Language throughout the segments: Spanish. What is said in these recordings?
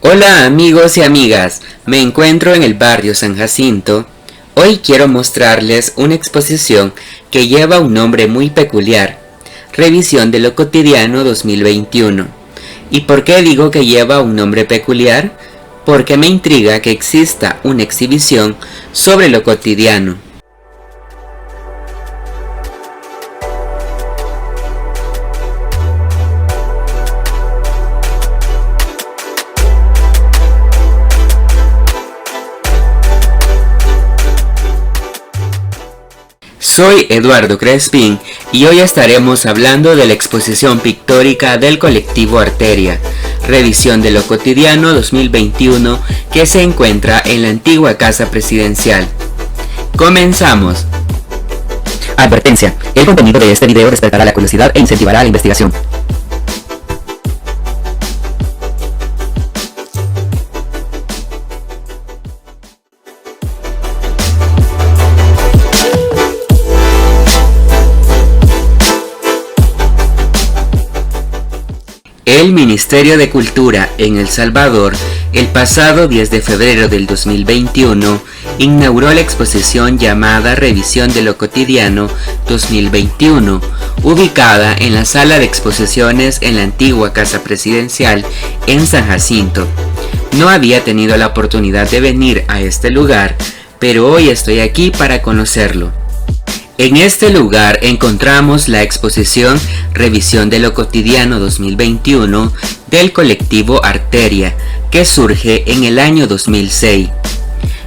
Hola amigos y amigas, me encuentro en el barrio San Jacinto. Hoy quiero mostrarles una exposición que lleva un nombre muy peculiar, Revisión de lo Cotidiano 2021. ¿Y por qué digo que lleva un nombre peculiar? Porque me intriga que exista una exhibición sobre lo cotidiano. Soy Eduardo Crespín y hoy estaremos hablando de la exposición pictórica del colectivo Arteria, Revisión de lo Cotidiano 2021, que se encuentra en la antigua Casa Presidencial. Comenzamos. Advertencia: el contenido de este video despertará la curiosidad e incentivará la investigación. El Ministerio de Cultura en El Salvador, el pasado 10 de febrero del 2021, inauguró la exposición llamada Revisión de lo Cotidiano 2021, ubicada en la sala de exposiciones en la antigua Casa Presidencial en San Jacinto. No había tenido la oportunidad de venir a este lugar, pero hoy estoy aquí para conocerlo. En este lugar encontramos la exposición Revisión de lo Cotidiano 2021 del colectivo Arteria, que surge en el año 2006.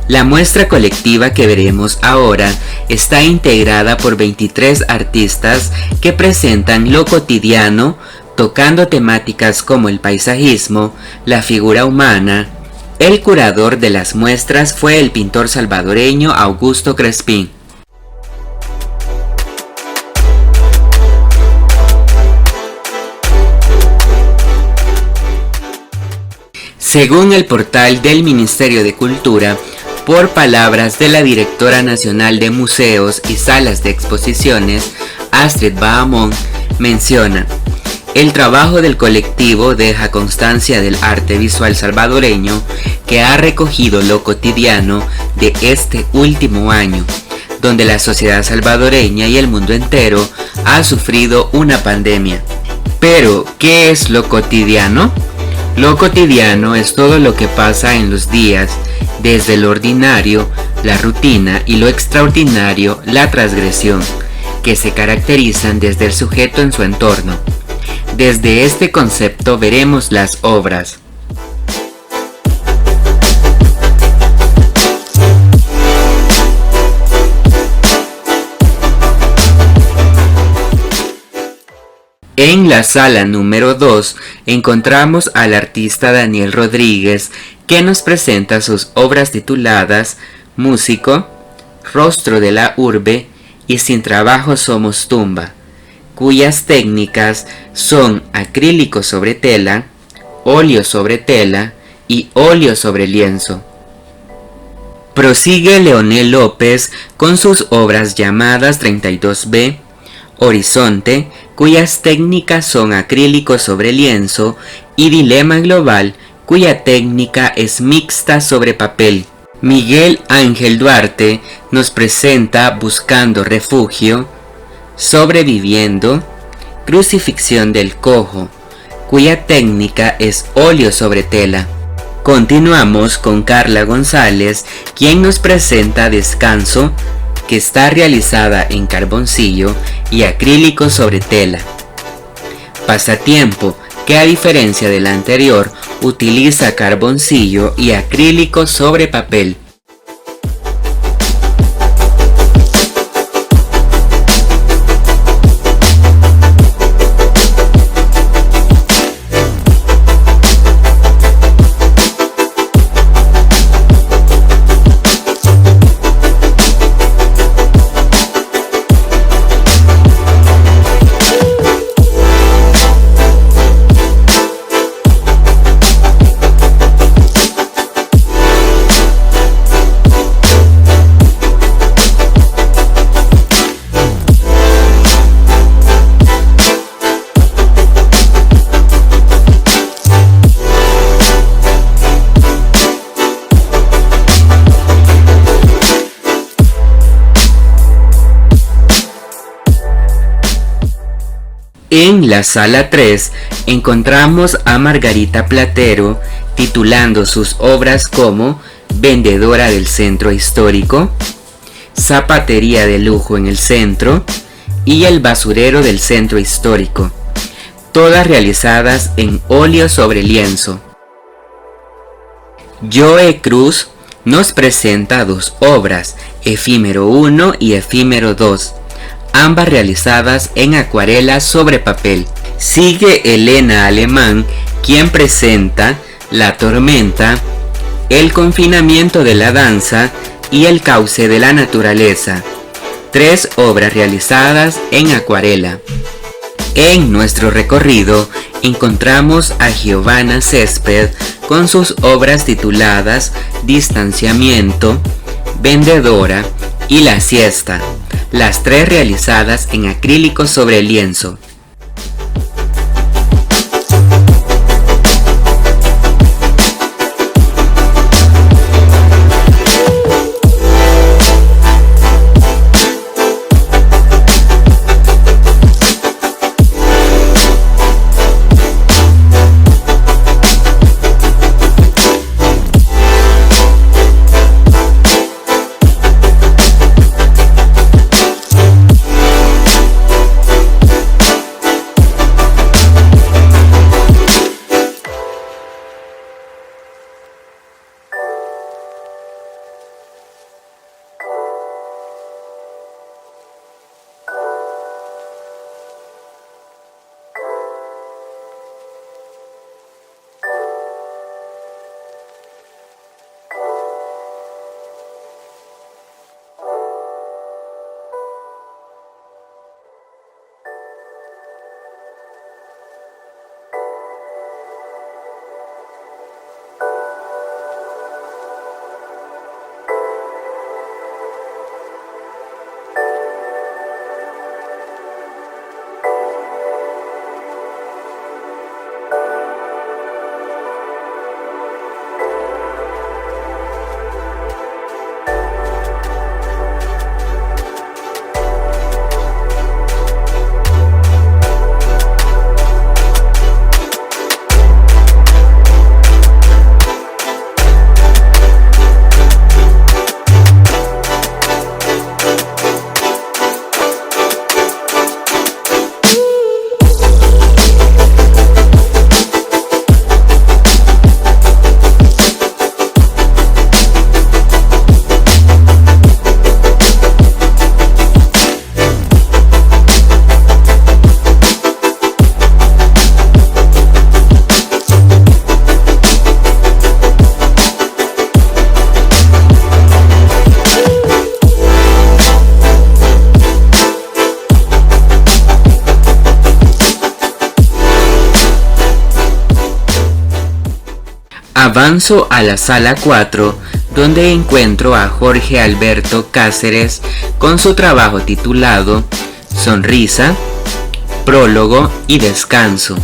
La muestra colectiva que veremos ahora está integrada por 23 artistas que presentan lo cotidiano, tocando temáticas como el paisajismo, la figura humana. El curador de las muestras fue el pintor salvadoreño Augusto Crespín. Según el portal del Ministerio de Cultura, por palabras de la directora nacional de museos y salas de exposiciones, Astrid Bahamón, menciona: el trabajo del colectivo deja constancia del arte visual salvadoreño que ha recogido lo cotidiano de este último año, donde la sociedad salvadoreña y el mundo entero ha sufrido una pandemia. Pero, ¿qué es lo cotidiano? Lo cotidiano es todo lo que pasa en los días, desde lo ordinario, la rutina, y lo extraordinario, la transgresión, que se caracterizan desde el sujeto en su entorno. Desde este concepto veremos las obras. En la sala número 2 encontramos al artista Daniel Rodríguez, que nos presenta sus obras tituladas Músico, Rostro de la Urbe y Sin Trabajo Somos Tumba, cuyas técnicas son acrílico sobre tela, óleo sobre tela y óleo sobre lienzo. Prosigue Leonel López con sus obras llamadas 32B, Horizonte, cuyas técnicas son acrílico sobre lienzo, y Dilema Global, cuya técnica es mixta sobre papel. Miguel Ángel Duarte nos presenta Buscando Refugio, Sobreviviendo, Crucifixión del Cojo, cuya técnica es óleo sobre tela. Continuamos con Carla González, quien nos presenta Descanso, que está realizada en carboncillo y acrílico sobre tela. Pasatiempo, que a diferencia de la anterior, utiliza carboncillo y acrílico sobre papel. En la sala 3 encontramos a Margarita Platero titulando sus obras como Vendedora del Centro Histórico, Zapatería de Lujo en el Centro y El Basurero del Centro Histórico, todas realizadas en óleo sobre lienzo. Joe Cruz nos presenta dos obras, Efímero 1 y Efímero 2, ambas realizadas en acuarela sobre papel. Sigue Elena Alemán, quien presenta La Tormenta, El Confinamiento de la Danza y El Cauce de la Naturaleza, tres obras realizadas en acuarela. En nuestro recorrido encontramos a Giovanna Césped con sus obras tituladas Distanciamiento, Vendedora y La Siesta, las tres realizadas en acrílico sobre lienzo. Avanzo a la sala 4, donde encuentro a Jorge Alberto Cáceres con su trabajo titulado Sonrisa, Prólogo y Descanso,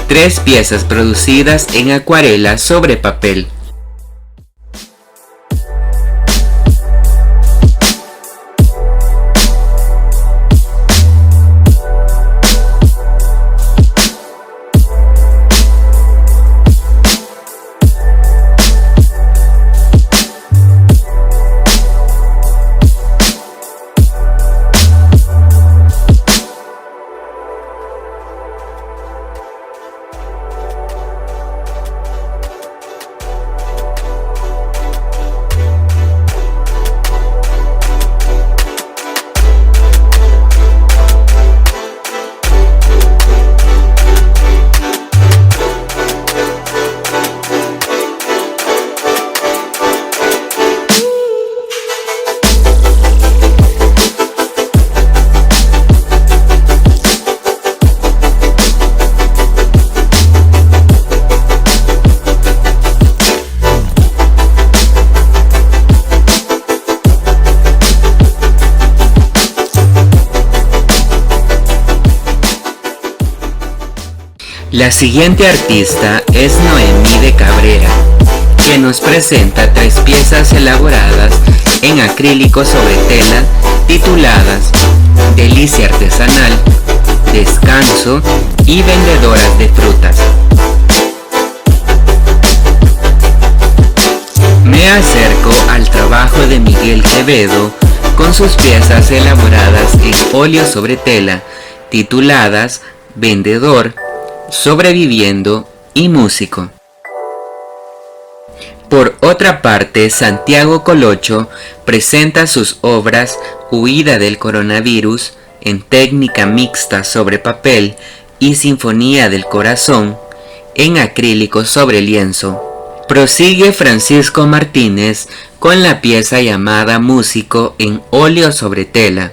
tres piezas producidas en acuarela sobre papel. La siguiente artista es Noemí de Cabrera, que nos presenta tres piezas elaboradas en acrílico sobre tela tituladas Delicia Artesanal, descanso y vendedoras de frutas. Me acerco al trabajo de Miguel Quevedo con sus piezas elaboradas en óleo sobre tela, tituladas Vendedor, Sobreviviendo y Músico. Por otra parte, Santiago Colocho presenta sus obras Huida del coronavirus en técnica mixta sobre papel y Sinfonía del corazón en acrílico sobre lienzo. Prosigue Francisco Martínez con la pieza llamada Músico en óleo sobre tela,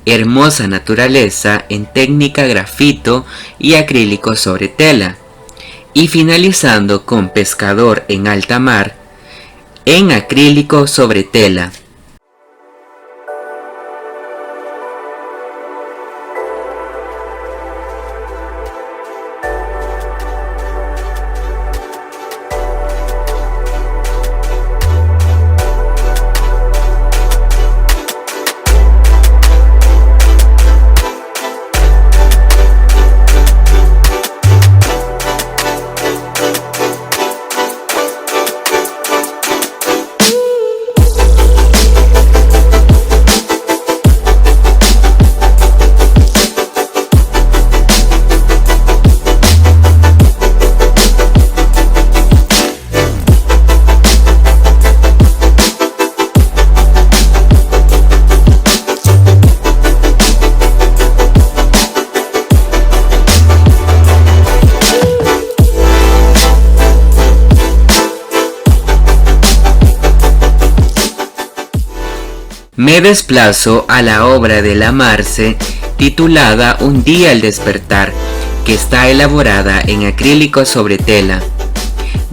Hermosa naturaleza en técnica grafito y acrílico sobre tela, y finalizando con Pescador en alta mar en acrílico sobre tela. Me desplazo a la obra de La Marce titulada Un día al despertar, que está elaborada en acrílico sobre tela.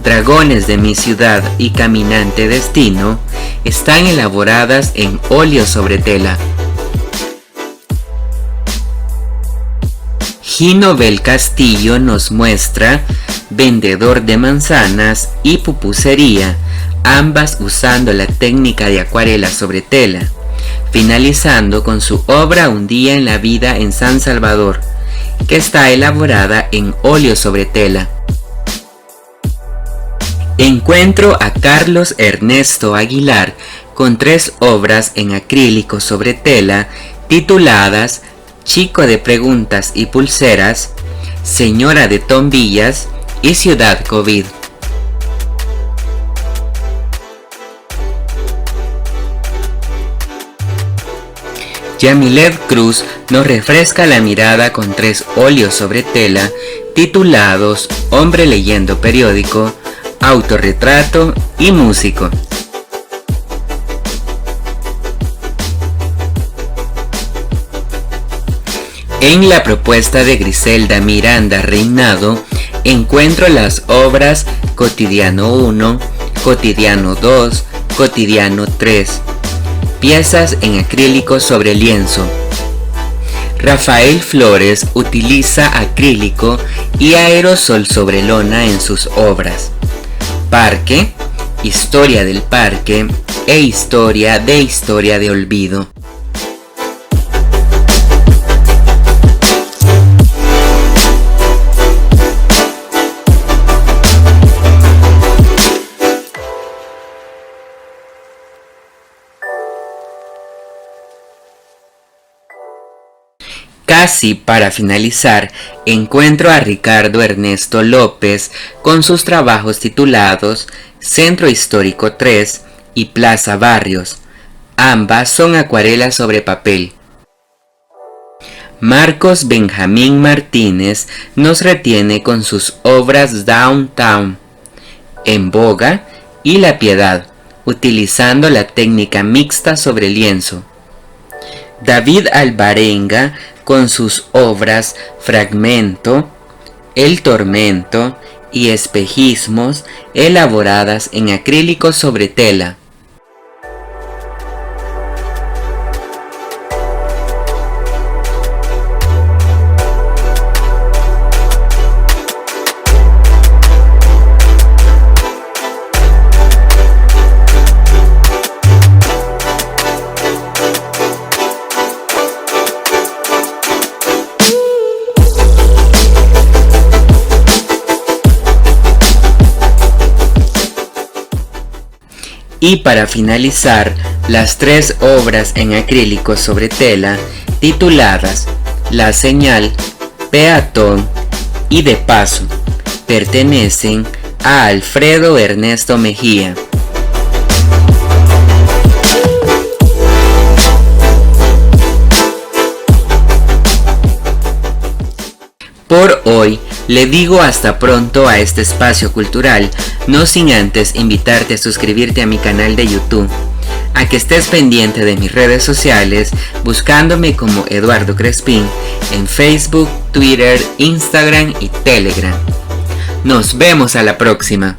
Dragones de mi ciudad y Caminante destino están elaboradas en óleo sobre tela. Gino Bel Castillo nos muestra Vendedor de manzanas y Pupusería, ambas usando la técnica de acuarela sobre tela, finalizando con su obra Un día en la vida en San Salvador, que está elaborada en óleo sobre tela. Encuentro a Carlos Ernesto Aguilar con 3 obras en acrílico sobre tela tituladas Chico de preguntas y pulseras, Señora de Tombillas y Ciudad COVID. Yamilet Cruz nos refresca la mirada con 3 óleos sobre tela titulados Hombre leyendo periódico, Autorretrato y Músico. En la propuesta de Griselda Miranda Reinado encuentro las obras Cotidiano 1, Cotidiano 2, Cotidiano 3, piezas en acrílico sobre lienzo. Rafael Flores utiliza acrílico y aerosol sobre lona en sus obras. Parque, Historia del Parque e Historia de Olvido. Casi para finalizar, encuentro a Ricardo Ernesto López con sus trabajos titulados Centro Histórico 3 y Plaza Barrios. Ambas son acuarelas sobre papel. Marcos Benjamín Martínez nos retiene con sus obras Downtown, En Boga y La Piedad, utilizando la técnica mixta sobre lienzo. David Alvarenga con sus obras Fragmento, El Tormento y Espejismos elaboradas en acrílico sobre tela. Y para finalizar, las 3 obras en acrílico sobre tela tituladas La Señal, Peatón y De Paso pertenecen a Alfredo Ernesto Mejía. Por hoy le digo hasta pronto a este espacio cultural, no sin antes invitarte a suscribirte a mi canal de YouTube, a que estés pendiente de mis redes sociales buscándome como Eduardo Crespín en Facebook, Twitter, Instagram y Telegram. Nos vemos a la próxima.